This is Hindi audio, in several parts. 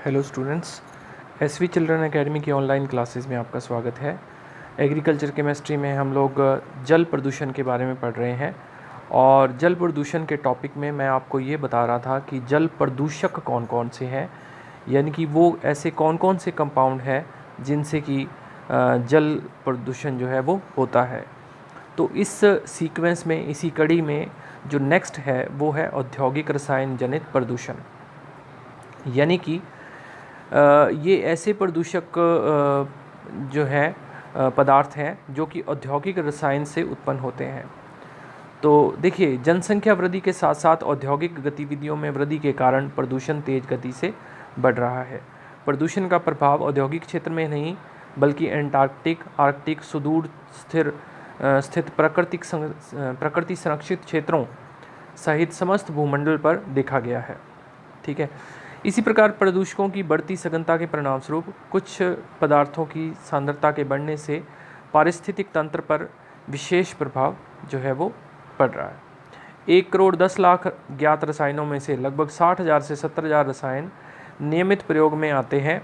Hello students, SV children academy की ऑनलाइन क्लासेस में आपका स्वागत है। एग्रीकल्चर केमिस्ट्री में हम लोग जल प्रदूषण के बारे में पढ़ रहे हैं और जल प्रदूषण के टॉपिक में मैं आपको ये बता रहा था कि जल प्रदूषक कौन कौन से हैं, यानी कि वो ऐसे कौन कौन से कंपाउंड हैं जिनसे कि जल प्रदूषण जो है वो होता है। तो इस सीक्वेंस में, इसी कड़ी में जो नेक्स्ट है वो है औद्योगिक रसायन जनित प्रदूषण, यानी कि ये ऐसे प्रदूषक जो है पदार्थ हैं जो कि औद्योगिक रसायन से उत्पन्न होते हैं। तो देखिए, जनसंख्या वृद्धि के साथ साथ औद्योगिक गतिविधियों में वृद्धि के कारण प्रदूषण तेज गति से बढ़ रहा है। प्रदूषण का प्रभाव औद्योगिक क्षेत्र में नहीं बल्कि एंटार्कटिक, आर्कटिक, सुदूर स्थित प्रकृति संरक्षित क्षेत्रों सहित समस्त भूमंडल पर देखा गया है। ठीक है। इसी प्रकार प्रदूषकों की बढ़ती सघनता के परिणामस्वरूप कुछ पदार्थों की सांद्रता के बढ़ने से पारिस्थितिक तंत्र पर विशेष प्रभाव जो है वो पड़ रहा है। 1,10,00,000 ज्ञात रसायनों में से लगभग 60,000 से 70,000 रसायन नियमित प्रयोग में आते हैं।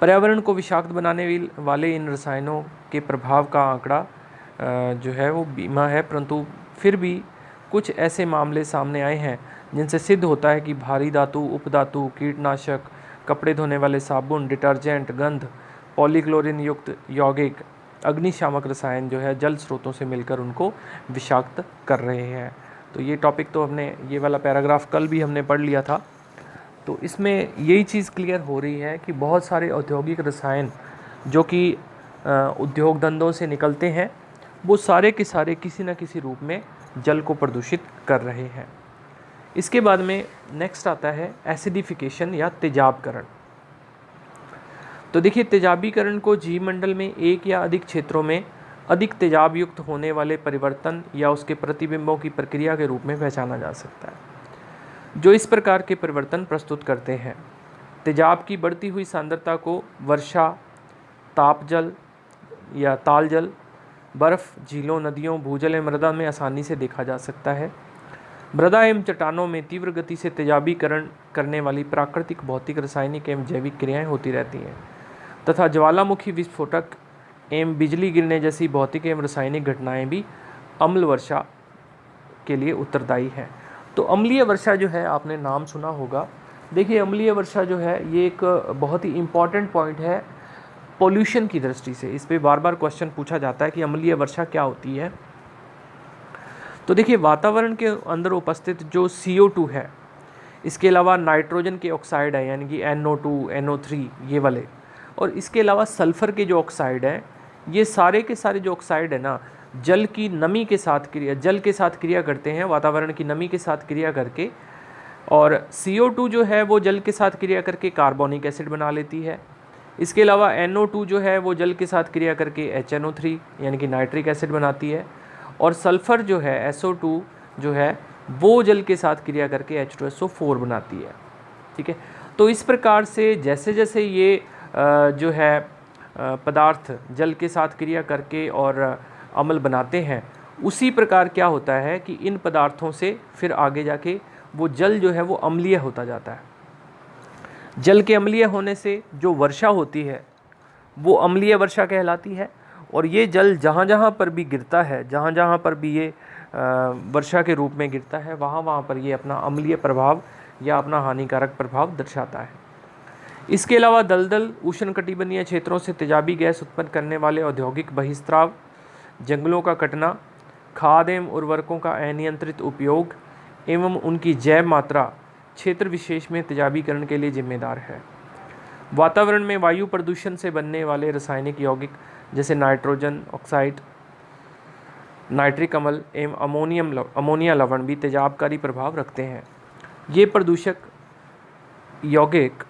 पर्यावरण को विषाक्त बनाने वाले इन रसायनों के प्रभाव का आंकड़ा जो है वो बीमा है, परंतु फिर भी कुछ ऐसे मामले सामने आए हैं जिनसे सिद्ध होता है कि भारी धातु, उपधातु, कीटनाशक, कपड़े धोने वाले साबुन, डिटर्जेंट, गंध, पॉलीक्लोरीन युक्त यौगिक, अग्निशामक रसायन जो है जल स्रोतों से मिलकर उनको विषाक्त कर रहे हैं। तो ये टॉपिक तो हमने, ये वाला पैराग्राफ कल भी हमने पढ़ लिया था। तो इसमें यही चीज़ क्लियर हो रही है कि बहुत सारे औद्योगिक रसायन जो कि उद्योग धंधों से निकलते हैं वो सारे के सारे किसी न किसी रूप में जल को प्रदूषित कर रहे हैं। इसके बाद में नेक्स्ट आता है एसिडिफिकेशन या तेजाबकरण। तो देखिए, तेजाबीकरण को जीवमंडल में एक या अधिक क्षेत्रों में अधिक तेजाब युक्त होने वाले परिवर्तन या उसके प्रतिबिंबों की प्रक्रिया के रूप में पहचाना जा सकता है, जो इस प्रकार के परिवर्तन प्रस्तुत करते हैं। तेजाब की बढ़ती हुई सांद्रता को वर्षा, तापजल या तालजल, बर्फ़, झीलों, नदियों, भूजल एवं मृदा में आसानी से देखा जा सकता है। मृदा एवं चट्टानों में तीव्र गति से तेजाबीकरण करने वाली प्राकृतिक, भौतिक, रासायनिक एवं जैविक क्रियाएं होती रहती हैं तथा ज्वालामुखी विस्फोटक एवं बिजली गिरने जैसी भौतिक एवं रासायनिक घटनाएं भी अम्ल वर्षा के लिए उत्तरदायी हैं। तो अम्लीय वर्षा जो है, आपने नाम सुना होगा। देखिए, अम्लीय वर्षा जो है ये एक बहुत ही इम्पॉर्टेंट पॉइंट है पोल्यूशन की दृष्टि से। इस पर बार बार क्वेश्चन पूछा जाता है कि अम्लीय वर्षा क्या होती है। तो देखिए, वातावरण के अंदर उपस्थित जो CO2 है, इसके अलावा नाइट्रोजन के ऑक्साइड है यानी कि NO2, NO3 ये वाले, और इसके अलावा सल्फ़र के जो ऑक्साइड हैं, ये सारे के सारे जो ऑक्साइड है ना, जल की नमी के साथ जल के साथ क्रिया करते हैं, वातावरण की नमी के साथ क्रिया करके, और CO2 जो है वो जल के साथ क्रिया करके कार्बोनिक एसिड बना लेती है। इसके अलावा NO2 जो है वो जल के साथ क्रिया करके HNO3 यानी कि नाइट्रिक एसिड बनाती है, और सल्फ़र जो है SO2 जो है वो जल के साथ क्रिया करके H2SO4 बनाती है। ठीक है। तो इस प्रकार से जैसे जैसे ये जो है पदार्थ जल के साथ क्रिया करके और अम्ल बनाते हैं, उसी प्रकार क्या होता है कि इन पदार्थों से फिर आगे जाके वो जल जो है वो अम्लीय होता जाता है। जल के अम्लीय होने से जो वर्षा होती है वो अम्लीय वर्षा कहलाती है, और ये जल जहाँ जहाँ पर भी गिरता है, जहाँ जहाँ पर भी ये वर्षा के रूप में गिरता है, वहाँ वहाँ पर ये अपना अम्लीय प्रभाव या अपना हानिकारक प्रभाव दर्शाता है। इसके अलावा दलदल, उष्णकटिबंधीय क्षेत्रों से तेजाबी गैस उत्पन्न करने वाले औद्योगिक बहिस्राव, जंगलों का कटना, खाद एवं उर्वरकों का अनियंत्रित उपयोग एवं उनकी जैव मात्रा क्षेत्र विशेष में तेजाबीकरण के लिए जिम्मेदार है। वातावरण में वायु प्रदूषण से बनने वाले रासायनिक यौगिक जैसे नाइट्रोजन ऑक्साइड, नाइट्रिक अम्ल एवं अमोनिया लवण भी तेजाबकारी प्रभाव रखते हैं। ये प्रदूषक यौगिक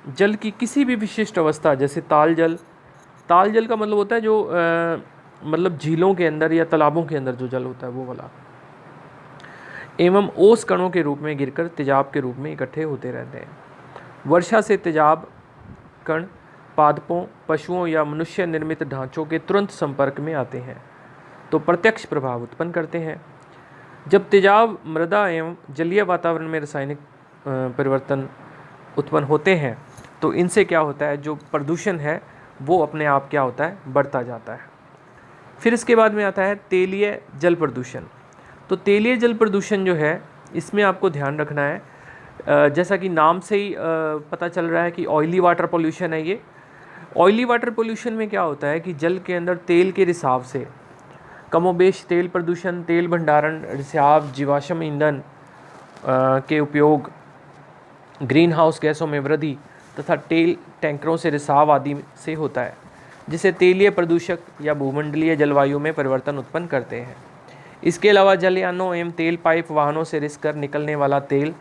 जल की किसी भी विशिष्ट अवस्था, जैसे तालजल का मतलब होता है जो मतलब झीलों के अंदर या तालाबों के अंदर जो जल होता है वो वाला, एवं ओस कणों के रूप में गिरकर तेजाब के रूप में इकट्ठे होते रहते हैं। वर्षा से तेजाब कण पादपों, पशुओं या मनुष्य निर्मित ढांचों के तुरंत संपर्क में आते हैं तो प्रत्यक्ष प्रभाव उत्पन्न करते हैं। जब तेजाब मृदा एवं जलीय वातावरण में रासायनिक परिवर्तन उत्पन्न होते हैं तो इनसे क्या होता है, जो प्रदूषण है वो अपने आप क्या होता है, बढ़ता जाता है। फिर इसके बाद में आता है तेलीय जल प्रदूषण। तो तेलीय जल प्रदूषण जो है इसमें आपको ध्यान रखना है, जैसा कि नाम से ही पता चल रहा है कि ऑयली वाटर पोल्यूशन है ये। ऑयली वाटर पोल्यूशन में क्या होता है कि जल के अंदर तेल के रिसाव से कमोबेश तेल प्रदूषण, तेल भंडारण, रिसाव, जीवाश्म ईंधन के उपयोग, ग्रीन हाउस गैसों में वृद्धि तथा तेल टैंकरों से रिसाव आदि से होता है, जिसे तेलीय प्रदूषक या भूमंडलीय जलवायु में परिवर्तन उत्पन्न करते हैं। इसके अलावा जलयानों एवं तेल पाइप वाहनों से रिस कर निकलने वाला तेल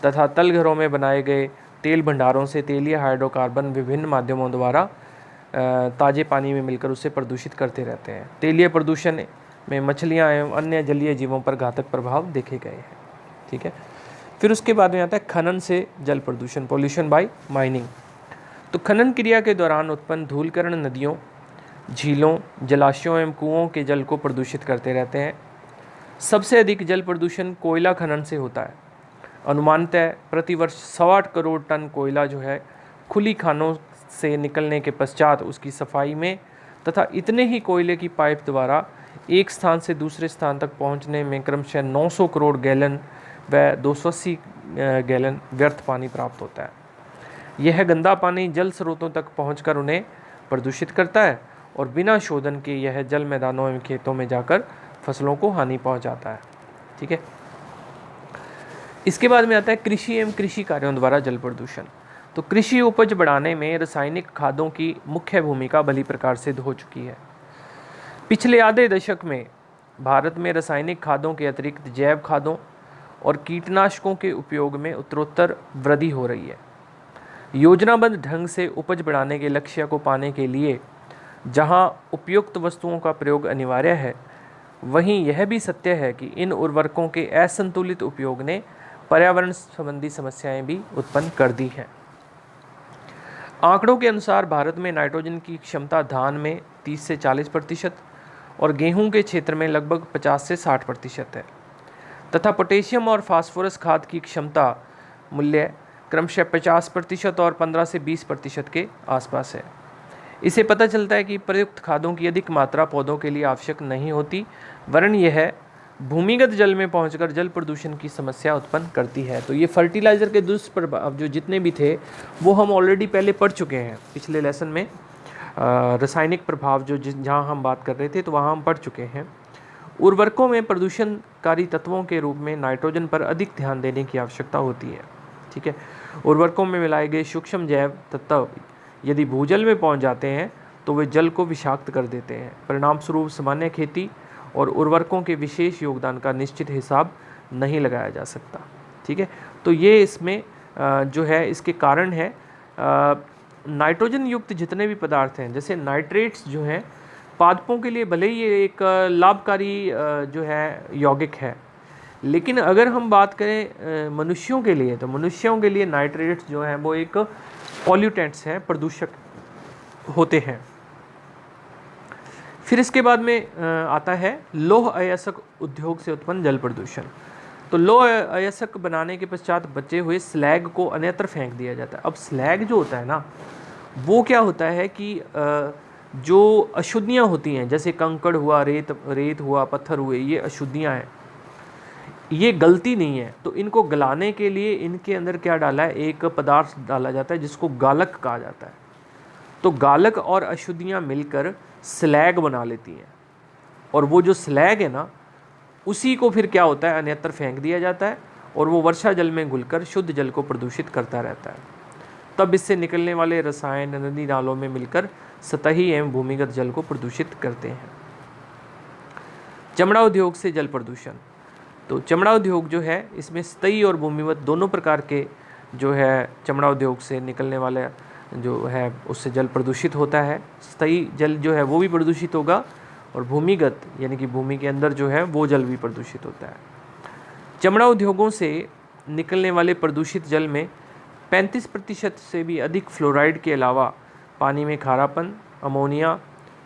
तथा तलघरों में बनाए गए तेल भंडारों से तेलीय हाइड्रोकार्बन विभिन्न माध्यमों द्वारा ताजे पानी में मिलकर उसे प्रदूषित करते रहते हैं। तेलीय प्रदूषण में मछलियाँ एवं अन्य जलीय जीवों पर घातक प्रभाव देखे गए हैं। ठीक है। फिर उसके बाद में आता है खनन से जल प्रदूषण, पोल्यूशन बाय माइनिंग। तो खनन क्रिया के दौरान उत्पन्न धूलकण नदियों, झीलों, जलाशयों एवं कुओं के जल को प्रदूषित करते रहते हैं। सबसे अधिक जल प्रदूषण कोयला खनन से होता है। अनुमानतः प्रतिवर्ष 1.25 करोड़ टन कोयला जो है खुली खानों से निकलने के पश्चात उसकी सफाई में तथा इतने ही कोयले की पाइप द्वारा एक स्थान से दूसरे स्थान तक पहुंचने में क्रमशः 900 करोड़ गैलन व 280 गैलन व्यर्थ पानी प्राप्त होता है। यह गंदा पानी जल स्रोतों तक पहुंचकर उन्हें प्रदूषित करता है और बिना शोधन के यह जल मैदानों एवं खेतों में जाकर फसलों को हानि पहुंचाता है। ठीक है। इसके बाद में आता है कृषि एवं कृषि कार्यों द्वारा जल प्रदूषण। तो कृषि उपज बढ़ाने में रासायनिक खादों की मुख्य भूमिका भली प्रकार सिद्ध हो चुकी है। पिछले आधे दशक में भारत में रासायनिक खादों के अतिरिक्त जैव खादों और कीटनाशकों के उपयोग में उत्तरोत्तर वृद्धि हो रही है। योजनाबद्ध ढंग से उपज बढ़ाने के लक्ष्य को पाने के लिए जहां उपयुक्त वस्तुओं का प्रयोग अनिवार्य है, वहीं यह भी सत्य है कि इन उर्वरकों के असंतुलित उपयोग ने पर्यावरण संबंधी समस्याएं भी उत्पन्न कर दी हैं। आंकड़ों के अनुसार भारत में नाइट्रोजन की क्षमता धान में 30 से 40% और गेहूं के क्षेत्र में लगभग 50 से 60% है तथा पोटेशियम और फास्फोरस खाद की क्षमता मूल्य क्रमशः 50% और 15 से 20% के आसपास है। इसे पता चलता है कि प्रयुक्त खादों की अधिक मात्रा पौधों के लिए आवश्यक नहीं होती, वरन यह भूमिगत जल में पहुंचकर जल प्रदूषण की समस्या उत्पन्न करती है। तो ये फर्टिलाइज़र के दुष्प्रभाव जो जितने भी थे वो हम ऑलरेडी पहले पढ़ चुके हैं पिछले लेसन में। रासायनिक प्रभाव जो जहाँ हम बात कर रहे थे तो वहाँ हम पढ़ चुके हैं। उर्वरकों में प्रदूषणकारी तत्वों के रूप में नाइट्रोजन पर अधिक ध्यान देने की आवश्यकता होती है। ठीक है। उर्वरकों में मिलाए गए सूक्ष्म जैव तत्व यदि भूजल में पहुंच जाते हैं तो वे जल को विषाक्त कर देते हैं। परिणाम स्वरूप सामान्य खेती और उर्वरकों के विशेष योगदान का निश्चित हिसाब नहीं लगाया जा सकता। ठीक है। तो ये इसमें जो है इसके कारण है नाइट्रोजन युक्त जितने भी पदार्थ हैं, जैसे नाइट्रेट्स जो हैं पादपों के लिए भले ही ये एक लाभकारी जो है यौगिक है, लेकिन अगर हम बात करें मनुष्यों के लिए, तो मनुष्यों के लिए नाइट्रेट्स जो हैं वो एक पॉल्यूटेंट्स हैं, प्रदूषक होते हैं। फिर इसके बाद में आता है लौह अयस्क उद्योग से उत्पन्न जल प्रदूषण। तो लौह अयस्क बनाने के पश्चात बचे हुए स्लैग को अन्यत्र फेंक दिया जाता है। अब स्लैग जो होता है ना, वो क्या होता है कि जो अशुद्धियाँ होती हैं, जैसे कंकड़ हुआ, रेत हुआ, पत्थर हुए, ये अशुद्धियाँ हैं, ये गलती नहीं है। तो इनको गलाने के लिए इनके अंदर क्या डाला है, एक पदार्थ डाला जाता है जिसको गालक कहा जाता है। तो गालक और अशुद्धियाँ मिलकर स्लैग बना लेती हैं और वो जो स्लैग है ना, उसी को फिर क्या होता है, अन्यत्र फेंक दिया जाता है और वो वर्षा जल में घुलकर शुद्ध जल को प्रदूषित करता रहता है। तब इससे निकलने वाले रसायन नदी नालों में मिलकर सतही एवं भूमिगत जल को प्रदूषित करते हैं। चमड़ा उद्योग से जल प्रदूषण। तो चमड़ा उद्योग जो है इसमें सतही और भूमिगत दोनों प्रकार के जो है चमड़ा उद्योग से निकलने वाले जो है उससे जल प्रदूषित होता है। सतही जल जो है वो भी प्रदूषित होगा और भूमिगत यानी कि भूमि के अंदर जो है वो जल भी प्रदूषित होता है। चमड़ा उद्योगों से निकलने वाले प्रदूषित जल में 35% से भी अधिक फ्लोराइड के अलावा पानी में खारापन, अमोनिया,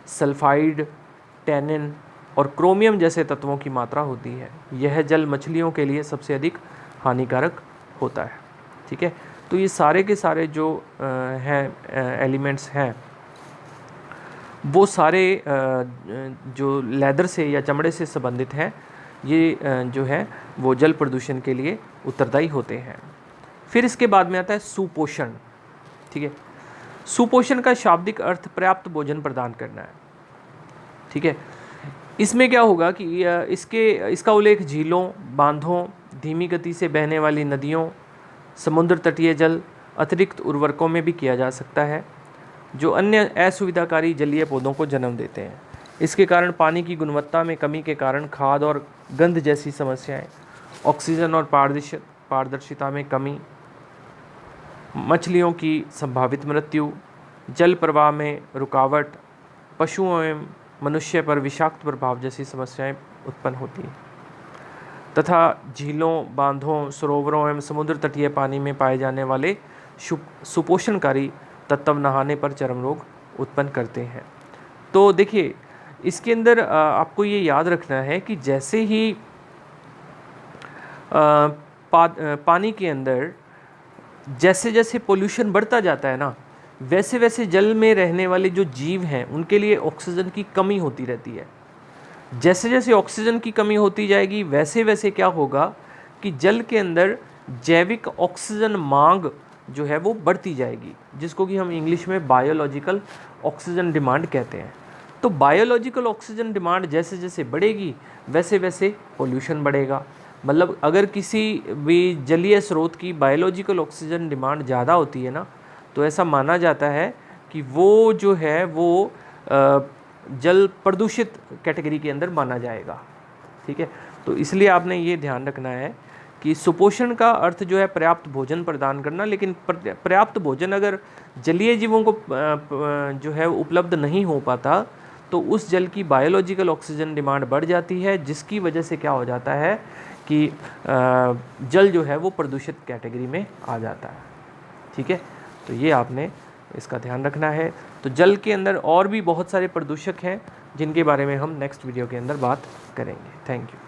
सल्फाइड, टैनिन और क्रोमियम जैसे तत्वों की मात्रा होती है। यह जल मछलियों के लिए सबसे अधिक हानिकारक होता है। ठीक है। तो ये सारे के सारे जो हैं एलिमेंट्स हैं वो सारे जो लेदर से या चमड़े से संबंधित हैं, ये जो है वो जल प्रदूषण के लिए उत्तरदायी होते हैं। फिर इसके बाद में आता है सुपोषण। ठीक है, सुपोषण का शाब्दिक अर्थ पर्याप्त भोजन प्रदान करना है। ठीक है, इसमें क्या होगा कि इसका उल्लेख झीलों, बांधों, धीमी गति से बहने वाली नदियों, समुद्र तटीय जल, अतिरिक्त उर्वरकों में भी किया जा सकता है जो अन्य असुविधाकारी जलीय पौधों को जन्म देते हैं। इसके कारण पानी की गुणवत्ता में कमी के कारण खाद और गंध जैसी समस्याएं, ऑक्सीजन और पारदर्शिता में कमी, मछलियों की संभावित मृत्यु, जल प्रवाह में रुकावट, पशुओं एवं मनुष्य पर विषाक्त प्रभाव जैसी समस्याएं उत्पन्न होती हैं तथा झीलों, बांधों, सरोवरों एवं समुद्र तटीय पानी में पाए जाने वाले सुपोषणकारी तत्व नहाने पर चर्म रोग उत्पन्न करते हैं। तो देखिए, इसके अंदर आपको ये याद रखना है कि जैसे ही पानी के अंदर जैसे जैसे पोल्यूशन बढ़ता जाता है ना, वैसे वैसे जल में रहने वाले जो जीव हैं उनके लिए ऑक्सीजन की कमी होती रहती है। जैसे जैसे ऑक्सीजन की कमी होती जाएगी वैसे वैसे क्या होगा कि जल के अंदर जैविक ऑक्सीजन मांग जो है वो बढ़ती जाएगी, जिसको कि हम इंग्लिश में बायोलॉजिकल ऑक्सीजन डिमांड कहते हैं। तो बायोलॉजिकल ऑक्सीजन डिमांड जैसे जैसे बढ़ेगी वैसे वैसे पोल्यूशन बढ़ेगा। मतलब अगर किसी भी जलीय स्रोत की बायोलॉजिकल ऑक्सीजन डिमांड ज़्यादा होती है ना, तो ऐसा माना जाता है कि वो जो है वो जल प्रदूषित कैटेगरी के अंदर माना जाएगा। ठीक है, तो इसलिए आपने ये ध्यान रखना है कि सुपोषण का अर्थ जो है पर्याप्त भोजन प्रदान करना, लेकिन पर्याप्त भोजन अगर जलीय जीवों को जो है उपलब्ध नहीं हो पाता तो उस जल की बायोलॉजिकल ऑक्सीजन डिमांड बढ़ जाती है, जिसकी वजह से क्या हो जाता है कि जल जो है वो प्रदूषित कैटेगरी में आ जाता है। ठीक है, तो ये आपने इसका ध्यान रखना है। तो जल के अंदर और भी बहुत सारे प्रदूषक हैं जिनके बारे में हम नेक्स्ट वीडियो के अंदर बात करेंगे। Thank you.